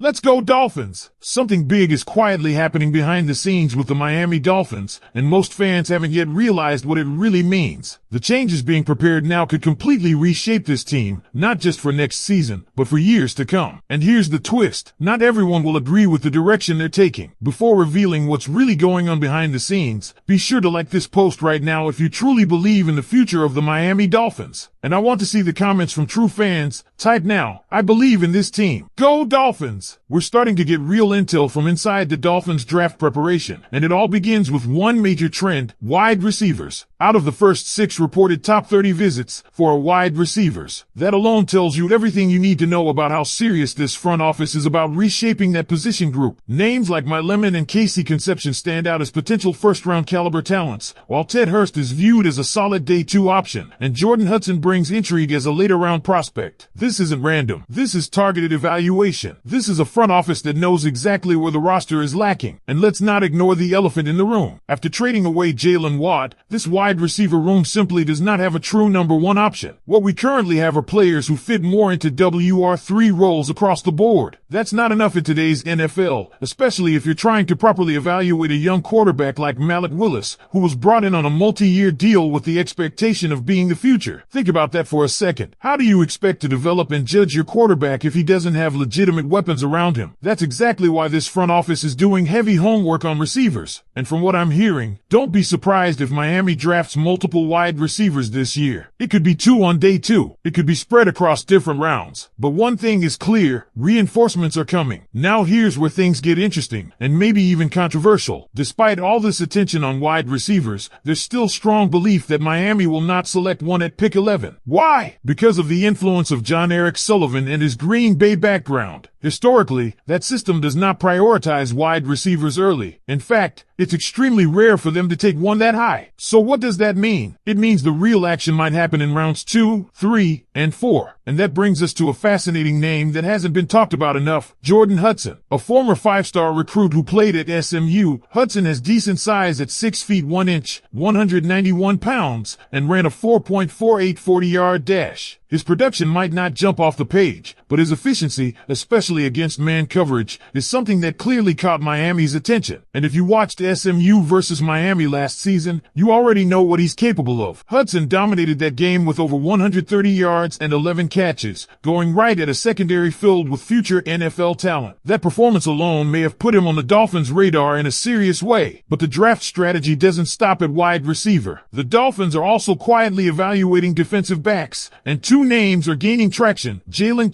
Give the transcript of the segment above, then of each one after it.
Let's go Dolphins! Something big is quietly happening behind the scenes with the Miami Dolphins, and most fans haven't yet realized what it really means. The changes being prepared now could completely reshape this team, not just for next season, but for years to come. And here's the twist. Not everyone will agree with the direction they're taking. Before revealing what's really going on behind the scenes, be sure to like this post right now if you truly believe in the future of the Miami Dolphins. And I want to see the comments from true fans. Type now, I believe in this team. Go Dolphins! We're starting to get real intel from inside the Dolphins draft preparation, and it all begins with one major trend: wide receivers. Out of the first 6 reported top 30 visits for wide receivers, that alone tells you everything you need to know about how serious this front office is about reshaping that position group. Names like Mike McDaniel and Casey Conception stand out as potential first-round caliber talents, while Ted Hurst is viewed as a solid day 2 option, and Jordan Hudson brings intrigue as a later-round prospect. This isn't random. This is targeted evaluation. This is a front office that knows exactly where the roster is lacking. And let's not ignore the elephant in the room. After trading away Jaylen, this wide receiver room simply does not have a true number 1 option. What we currently have are players who fit more into WR3 roles across the board. That's not enough in today's NFL, especially if you're trying to properly evaluate a young quarterback like Malik Willis, who was brought in on a multi-year deal with the expectation of being the future. Think about that for a second. How do you expect to develop and judge your quarterback if he doesn't have legitimate weapons around him? That's exactly why this front office is doing heavy homework on receivers. And from what I'm hearing, don't be surprised if Miami drafts multiple wide receivers this year. It could be 2 on day 2. It could be spread across different rounds. But one thing is clear, reinforcements are coming. Now here's where things get interesting, and maybe even controversial. Despite all this attention on wide receivers, there's still strong belief that Miami will not select one at pick 11. Why? Because of the influence of John Eric Sullivan and his Green Bay background. Historically, that system does not prioritize wide receivers early. In fact, it's extremely rare for them to take one that high. So what does that mean? It means the real action might happen in rounds 2, 3, and 4. And that brings us to a fascinating name that hasn't been talked about enough: Jordan Hudson. A former 5-star recruit who played at SMU, Hudson has decent size at 6 feet 1 inch, 191 pounds, and ran a 4.48 40-yard dash. His production might not jump off the page, but his efficiency, especially against man coverage, is something that clearly caught Miami's attention. And if you watched SMU versus Miami last season, you already know what he's capable of. Hudson dominated that game with over 130 yards and 11 catches, going right at a secondary filled with future NFL talent. That performance alone may have put him on the Dolphins' radar in a serious way. But the draft strategy doesn't stop at wide receiver. The Dolphins are also quietly evaluating defensive backs, and 2 names are gaining traction: Jaylen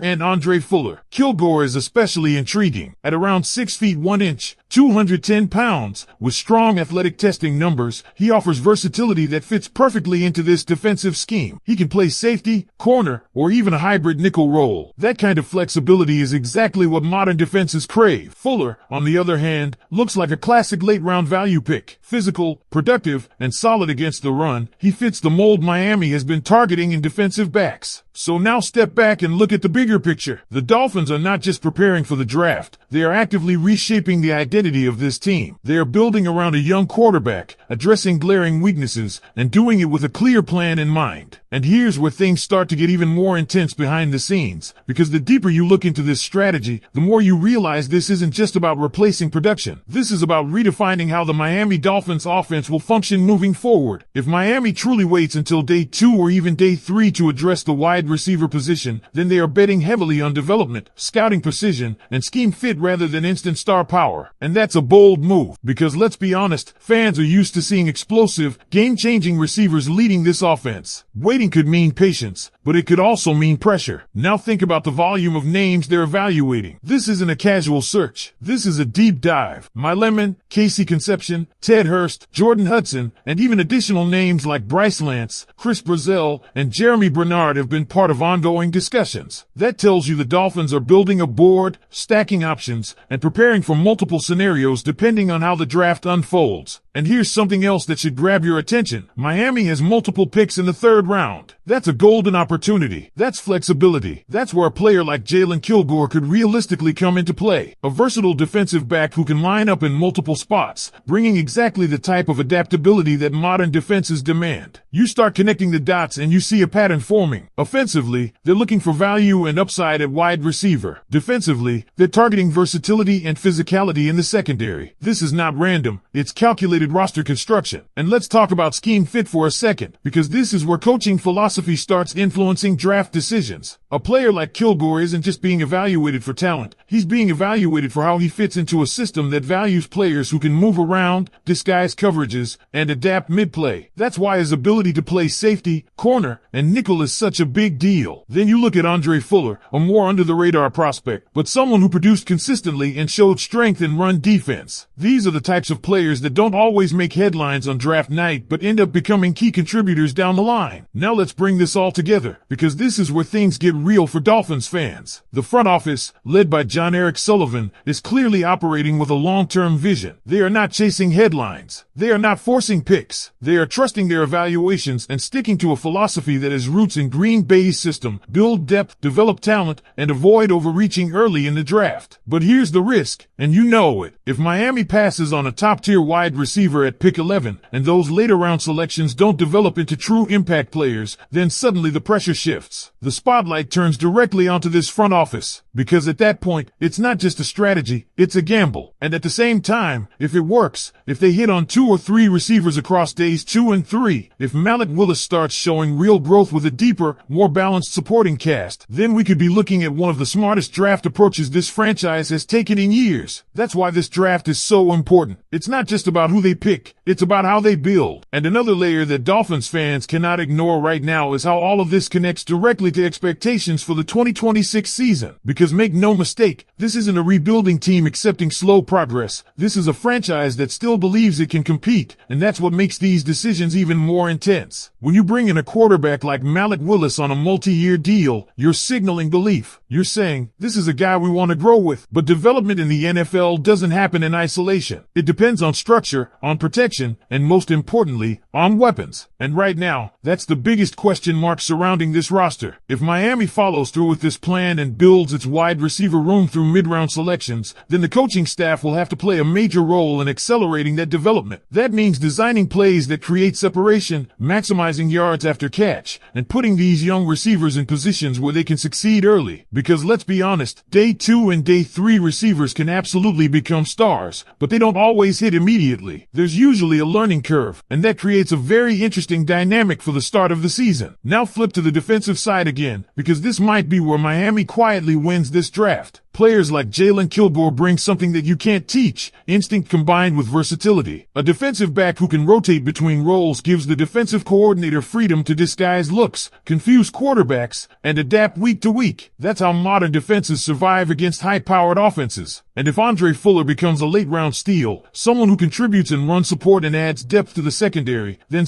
and Andre Fuller. Kilgore is especially intriguing. At around 6 feet 1 inch, 210 pounds, with strong athletic testing numbers, he offers versatility that fits perfectly into this defensive scheme. He can play safety, corner, or even a hybrid nickel role. That kind of flexibility is exactly what modern defenses crave. Fuller, on the other hand, looks like a classic late-round value pick. Physical, productive, and solid against the run, he fits the mold Miami has been targeting in defensive backs. So now step back and look at the bigger picture. The Dolphins are not just preparing for the draft. They are actively reshaping the identity of this team. They are building around a young quarterback, addressing glaring weaknesses, and doing it with a clear plan in mind. And here's where things start to get even more intense behind the scenes, because the deeper you look into this strategy, the more you realize this isn't just about replacing production. This is about redefining how the Miami Dolphins offense will function moving forward. If Miami truly waits until day 2 or even day 3 to address the wide receiver position, then they are betting heavily on development, scouting precision, and scheme fit rather than instant star power. And that's a bold move, because let's be honest, fans are used to seeing explosive, game-changing receivers leading this offense. Waiting could mean patience, but it could also mean pressure. Now think about the volume of names they're evaluating. This isn't a casual search. This is a deep dive. Mike McDaniel, Casey Conception, Ted Hurst, Jordan Hudson, and even additional names like Bryce Lance, Chris Brazzell, and Jeremy Bernard have been part of ongoing discussions. That tells you the Dolphins are building a board, stacking options, and preparing for multiple scenarios depending on how the draft unfolds. And here's something else that should grab your attention. Miami has multiple picks in the third round. That's a golden opportunity. That's flexibility. That's where a player like Jaylen could realistically come into play. A versatile defensive back who can line up in multiple spots, bringing exactly the type of adaptability that modern defenses demand. You start connecting the dots and you see a pattern forming. Offensively, they're looking for value and upside at wide receiver. Defensively, they're targeting versatility and physicality in the secondary. This is not random. It's calculated roster construction. And let's talk about scheme fit for a second, because this is where coaching philosophy starts influencing draft decisions. A player like Kilgore isn't just being evaluated for talent. He's being evaluated for how he fits into a system that values players who can move around, disguise coverages, and adapt mid-play. That's why his ability to play safety, corner, and nickel is such a big deal. Then you look at Andre Fuller, a more under-the-radar prospect, but someone who produced consistently and showed strength in run defense. These are the types of players that don't always make headlines on draft night but end up becoming key contributors down the line. Now let's bring this all together, because this is where things get real for Dolphins fans. The front office, led by John Eric Sullivan, is clearly operating with a long-term vision. They are not chasing headlines. They are not forcing picks. They are trusting their evaluations and sticking to a philosophy that has roots in Green Bay's system: build depth, develop talent, and avoid overreaching early in the draft. But here's the risk, and you know it. If Miami passes on a top-tier wide receiver at pick 11, and those later-round selections don't develop into true impact players, then suddenly the pressure shifts. The spotlight turns directly onto this front office, because at that point, it's not just a strategy, it's a gamble. And at the same time, if it works, if they hit on 2 or 3 receivers across days 2 and 3, if Malik Willis starts showing real growth with a deeper, more balanced supporting cast, then we could be looking at one of the smartest draft approaches this franchise has taken in years. That's why this draft is so important. It's not just about who they pick, it's about how they build. And another layer that Dolphins fans cannot ignore right now is how all of this connects directly to expectations for the 2026 season. Because make no mistake, this isn't a rebuilding team accepting slow progress. This is a franchise that still believes it can compete, and that's what makes these decisions even more intense. When you bring in a quarterback like Malik Willis on a multi-year deal, you're signaling belief. You're saying, this is a guy we want to grow with. But development in the NFL doesn't happen in isolation. It depends on structure, on protection, and most importantly, on weapons. And right now, that's the biggest question mark surrounding this roster. If Miami follows through with this plan and builds its wide receiver room through mid-round selections, then the coaching staff will have to play a major role in accelerating that development. That means designing plays that create separation, maximizing yards after catch, and putting these young receivers in positions where they can succeed early. Because let's be honest, day 2 and day 3 receivers can absolutely become stars, but they don't always hit immediately. There's usually a learning curve, and that creates a very interesting dynamic for the start of the season. Now flip to the defensive side again, because this might be where Miami quietly wins this draft. Players like Jaylen bring something that you can't teach: instinct combined with versatility. A defensive back who can rotate between roles gives the defensive coordinator freedom to disguise looks, confuse quarterbacks, and adapt week to week. That's how modern defenses survive against high-powered offenses. And if Andre Fuller becomes a late-round steal, someone who contributes in run support and adds depth to the secondary, then